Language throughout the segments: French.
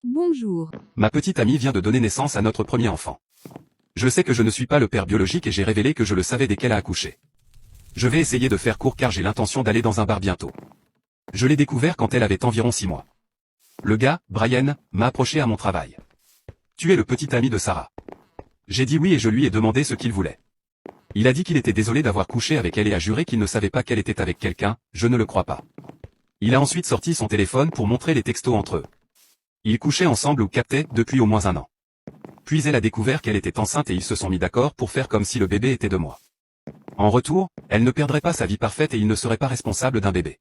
Bonjour. Ma petite amie vient de donner naissance à notre premier enfant. Je sais que je ne suis pas le père biologique et j'ai révélé que je le savais dès qu'elle a accouché. Je vais essayer de faire court car j'ai l'intention d'aller dans un bar bientôt. Je l'ai découvert quand elle avait environ 6 mois. Le gars, Brian, m'a approché à mon travail. Tu es le petit ami de Sarah. J'ai dit oui et je lui ai demandé ce qu'il voulait. Il a dit qu'il était désolé d'avoir couché avec elle et a juré qu'il ne savait pas qu'elle était avec quelqu'un, je ne le crois pas. Il a ensuite sorti son téléphone pour montrer les textos entre eux. Ils couchaient ensemble ou captaient depuis au moins 1 an. Puis elle a découvert qu'elle était enceinte et ils se sont mis d'accord pour faire comme si le bébé était de moi. En retour, elle ne perdrait pas sa vie parfaite et il ne serait pas responsable d'un bébé.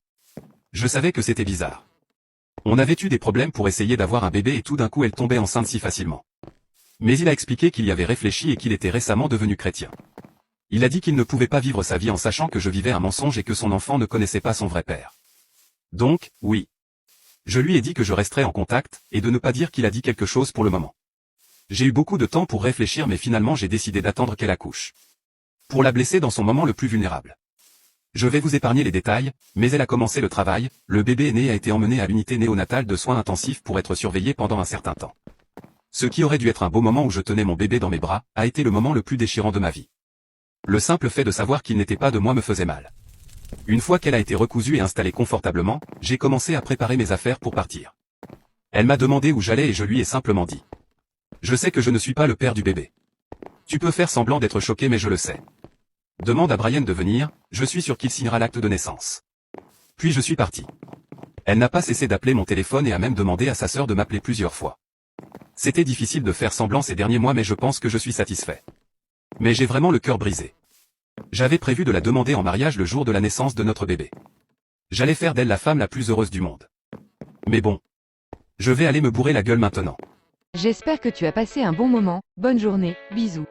Je savais que c'était bizarre. On avait eu des problèmes pour essayer d'avoir un bébé et tout d'un coup elle tombait enceinte si facilement. Mais il a expliqué qu'il y avait réfléchi et qu'il était récemment devenu chrétien. Il a dit qu'il ne pouvait pas vivre sa vie en sachant que je vivais un mensonge et que son enfant ne connaissait pas son vrai père. Donc, oui. Je lui ai dit que je resterais en contact, et de ne pas dire qu'il a dit quelque chose pour le moment. J'ai eu beaucoup de temps pour réfléchir mais finalement j'ai décidé d'attendre qu'elle accouche. Pour la blesser dans son moment le plus vulnérable. Je vais vous épargner les détails, mais elle a commencé le travail, le bébé né a été emmené à l'unité néonatale de soins intensifs pour être surveillé pendant un certain temps. Ce qui aurait dû être un beau moment où je tenais mon bébé dans mes bras, a été le moment le plus déchirant de ma vie. Le simple fait de savoir qu'il n'était pas de moi me faisait mal. Une fois qu'elle a été recousue et installée confortablement, j'ai commencé à préparer mes affaires pour partir. Elle m'a demandé où j'allais et je lui ai simplement dit. Je sais que je ne suis pas le père du bébé. Tu peux faire semblant d'être choqué mais je le sais. Demande à Brian de venir, je suis sûr qu'il signera l'acte de naissance. Puis je suis parti. Elle n'a pas cessé d'appeler mon téléphone et a même demandé à sa sœur de m'appeler plusieurs fois. C'était difficile de faire semblant ces derniers mois mais je pense que je suis satisfait. Mais j'ai vraiment le cœur brisé. J'avais prévu de la demander en mariage le jour de la naissance de notre bébé. J'allais faire d'elle la femme la plus heureuse du monde. Mais bon. Je vais aller me bourrer la gueule maintenant. J'espère que tu as passé un bon moment, bonne journée, bisous.